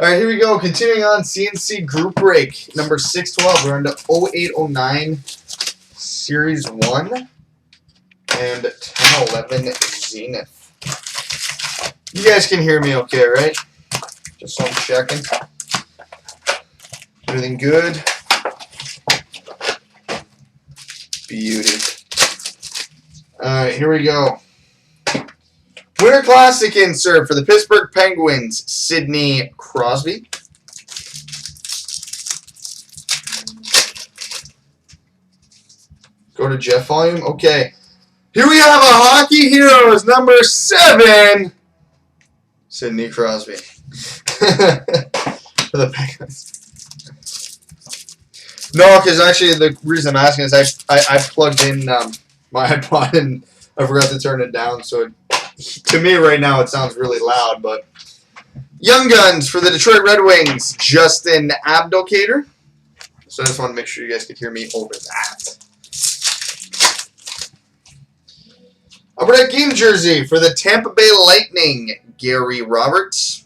All right, here we go. Continuing on CNC group break number 612. We're into 0809 Series 1 and 1011 Zenith. You guys can hear me okay, right? Just so I'm checking. Everything good? Beauty. All right, here we go. Winter Classic insert for the Pittsburgh Penguins, Sidney Crosby. Go to Jeff volume. Okay. Here we have a Hockey Heroes number 7, Sidney Crosby. For the Penguins. No, because actually the reason I'm asking is I plugged in my iPod and I forgot to turn it down, so to me right now it sounds really loud. But Young Guns for the Detroit Red Wings, Justin Abdelkader. So I just want to make sure you guys could hear me over that. Upper Deck game jersey for the Tampa Bay Lightning, Gary Roberts.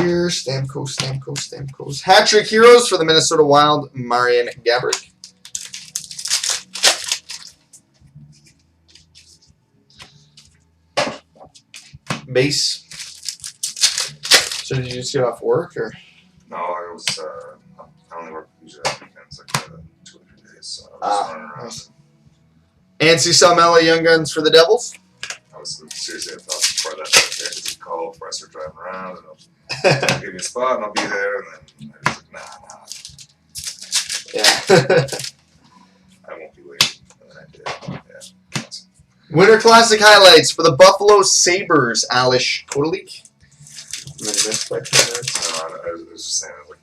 Here, Stamkos. Hat-trick heroes for the Minnesota Wild, Marian Gaborik. Base. So did you just get off work, or? No, I was, I only work usually on weekends, like 2 or 3 days, so I was running around. Nice. Ansi Salmela, Young Guns for the Devils. I was seriously, I thought before that, okay, did you call before I start driving around, and I'll give me a spot, and I'll be there, and then I was like, Yeah. I won't be waiting, and then I did, yeah. Awesome. Winter Classic highlights for the Buffalo Sabres, Alish Kotelik. I was just saying, like,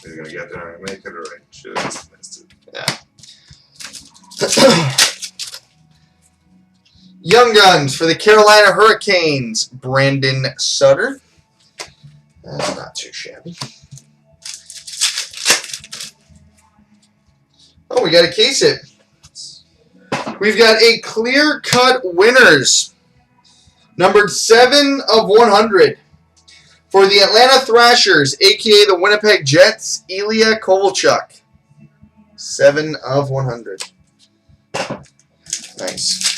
are you going to get there and make it, or I just missed it? Yeah. Young Guns for the Carolina Hurricanes, Brandon Sutter. That's not too shabby. Oh, we got to case it. We've got a clear-cut winners, numbered 7 of 100. For the Atlanta Thrashers, a.k.a. the Winnipeg Jets, Ilya Kovalchuk. 7 of 100. Nice.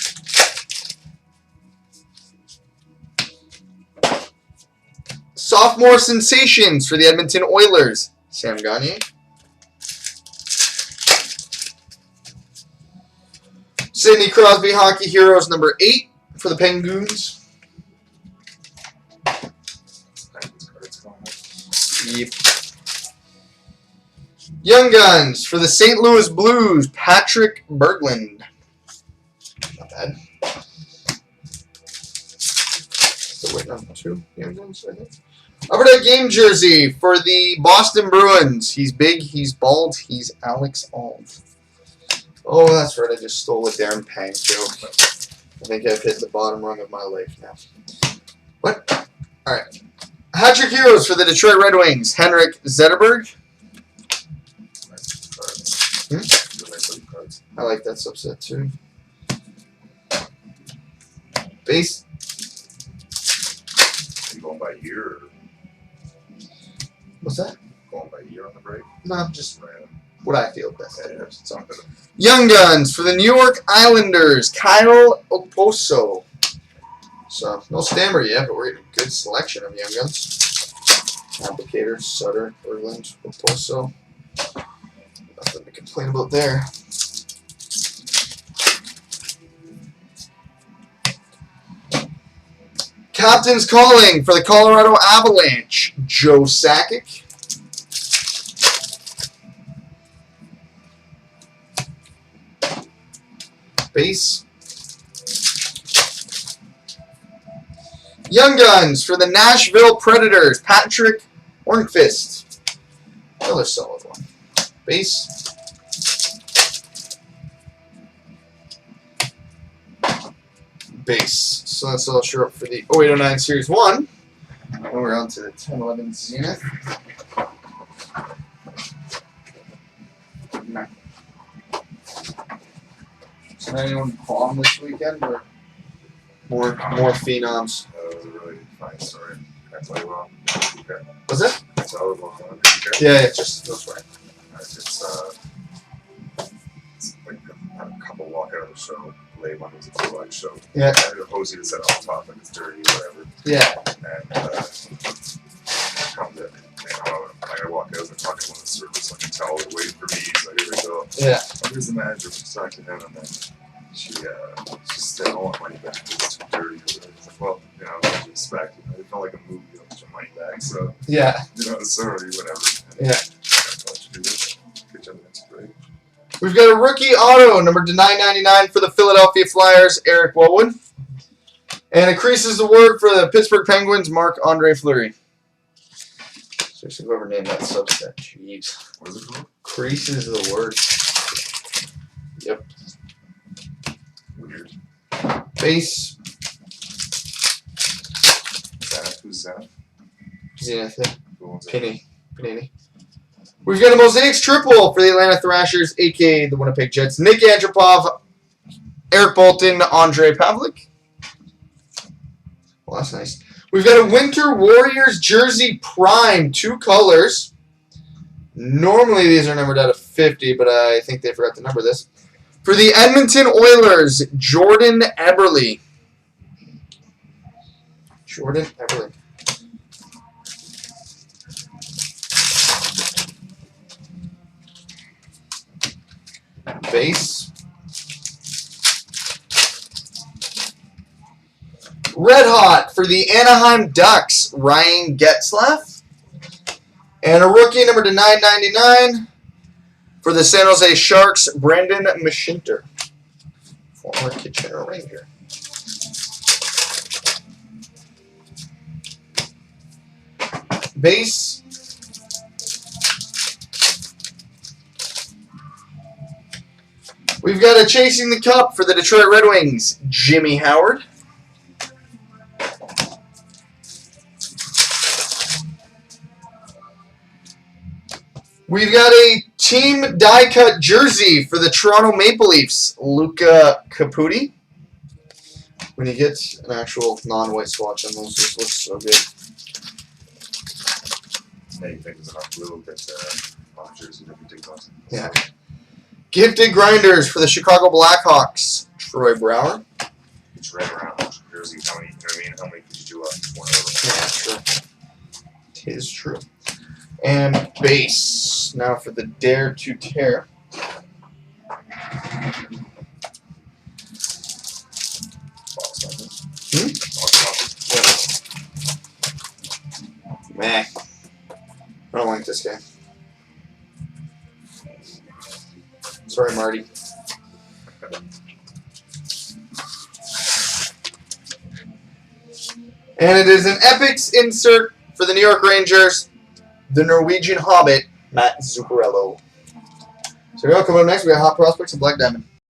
Sophomore sensations for the Edmonton Oilers, Sam Gagner. Sidney Crosby Hockey Heroes number 8 for the Penguins. Yep. Young Guns for the St. Louis Blues, Patrick Berglund. Not bad. So wait, number 2 Young Guns, I think. Upper Deck game jersey for the Boston Bruins. He's big, he's bald, he's Alex Auld. Oh, that's right, I just stole a Darren Pang joke. I think I've hit the bottom rung of my life now. What? Alright. Hat-trick heroes for the Detroit Red Wings, Henrik Zetterberg. I like that subset too. Base. Are you going by year? Or what's that? Going by year on the break? No, just random. What I feel best. Young Guns for the New York Islanders, Kyle Okposo. So, no stammer yet, but we're getting a good selection of Young Guns. Applicator, Sutter, Berglund, Okposo. Nothing to complain about there. Captain's Calling for the Colorado Avalanche, Joe Sakic. Base. Young Guns for the Nashville Predators, Patrick Hornqvist. Another solid one. Base. Base. So that's all sure up for the 0809 Series 1. And we're on to the 1011 Zenith. Is there anyone bomb this weekend or more phenoms? That was a really fine story. Can I tell you well? Okay. Was it? Can I tell you well? Okay. Yeah, just that's right. It's like had a couple walk out of the show. Late one was a full light show. Yeah. I had a hosey that said on top like it's dirty or whatever. Yeah. And come to, I walk out and talk to one of the servers, I can tell they're waiting for me, so here we go. Yeah. Oh, here's the manager, we're talking to him, and then she said, I want money back, it's too dirty. I was like, well, you know, what did you expect? You know, it felt like a movie, you know, get your money back, so, Yeah. you know, sorry, whatever. And Yeah. That's what you do. Good job, that's great. We've got a rookie auto, number /999 for the Philadelphia Flyers, Eric Woodward. And it creases the word for the Pittsburgh Penguins, Marc-Andre Fleury. Seriously, whoever named that subset, jeez. What is it called? Creases the word. Yep. Weird. Base. Zenith, who's Zenith? Zenith, yeah. Who owns it? Panini. We've got a Mosaics triple for the Atlanta Thrashers, a.k.a. the Winnipeg Jets. Nick Antropov, Eric Bolton, Andre Pavlik. Well, that's nice. We've got a Winter Warriors jersey prime, 2 colors. Normally these are numbered out of 50, but I think they forgot to number this. For the Edmonton Oilers, Jordan Eberle. Jordan Eberle. Base. Red Hot for the Anaheim Ducks, Ryan Getzlaf. And a rookie number /999 for the San Jose Sharks, Brandon Mashinter, former Kitchener Ranger. Base. We've got a Chasing the Cup for the Detroit Red Wings, Jimmy Howard. We've got a team die-cut jersey for the Toronto Maple Leafs, Luca Caputi. When you get an actual non-white swatch on those, this looks so good. Yeah, you think it's enough blue, but on jersey, don't take those. Yeah. Gifted Grinders for the Chicago Blackhawks, Troy Brower. It's right around jersey. How many? You know what I mean? How many could you do on one of them? Yeah, true. It is true. And base. Now for the Dare to Tear. Meh. I don't like this guy. Sorry, Marty. And it is an Epics insert for the New York Rangers, the Norwegian Hobbit, Matt Zuccarello. So here we go. Coming up next, we got Hot Prospects and Black Diamond.